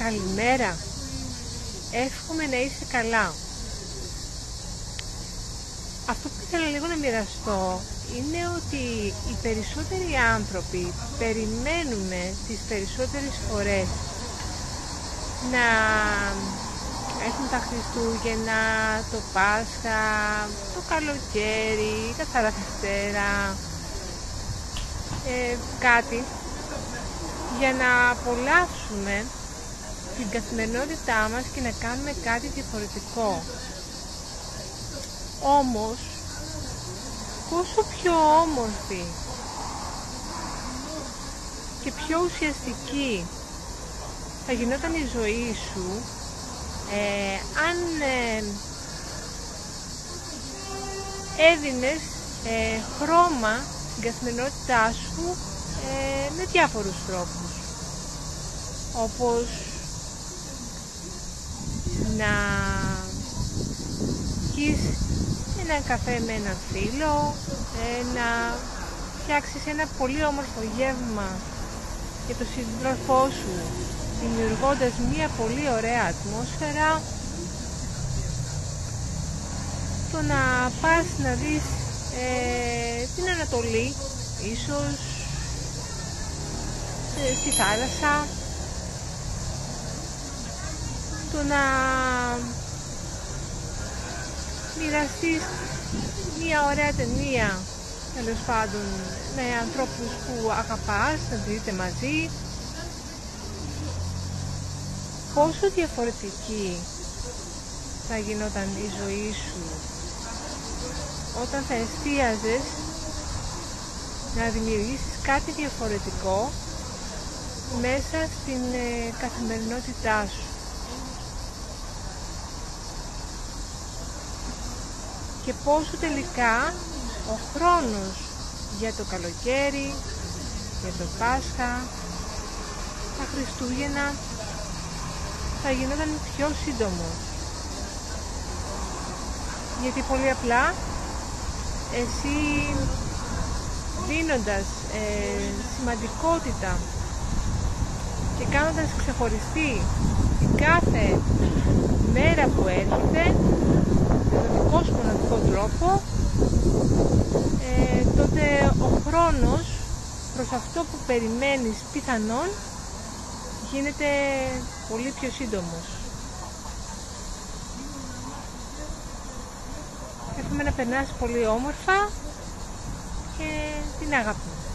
καλημέρα, εύχομαι να είσαι καλά. Αυτό που ήθελα λίγο να μοιραστώ είναι ότι οι περισσότεροι άνθρωποι περιμένουμε τις περισσότερες φορές να έρθουν τα Χριστούγεννα, το Πάσχα, το καλοκαίρι, τα Θαραδευτέρα, κάτι για να απολαύσουμε την καθημερινότητά μας και να κάνουμε κάτι διαφορετικό. Όμως, πόσο πιο όμορφη και πιο ουσιαστική θα γινόταν η ζωή σου αν έδινες χρώμα στην καθημερινότητά σου με διάφορους τρόπους, όπως να πιεις έναν καφέ με έναν φίλο, να φτιάξεις ένα πολύ όμορφο γεύμα για τον σύντροφό σου, δημιουργώντας μια πολύ ωραία ατμόσφαιρα, το να πας να δεις την Ανατολή, ίσως στη θάλασσα, το να μοιραστείς μια ωραία ταινία, τέλος πάντων, με ανθρώπους που αγαπάς, να τη δείτε μαζί. Πόσο διαφορετική θα γινόταν η ζωή σου όταν θα εστίαζες να δημιουργήσεις κάτι διαφορετικό μέσα στην καθημερινότητά σου. Και πόσο τελικά ο χρόνος για το καλοκαίρι, για το Πάσχα, τα Χριστούγεννα θα γινόταν πιο σύντομος. Γιατί πολύ απλά εσύ δίνοντας σημαντικότητα και κάνοντας ξεχωριστή την κάθε μέρα που έρχεται με τον δικό σου μοναδικό τρόπο, τότε ο χρόνος προς αυτό που περιμένεις πιθανόν γίνεται πολύ πιο σύντομος. Εύχομαι να περνάς πολύ όμορφα και την αγάπη μου.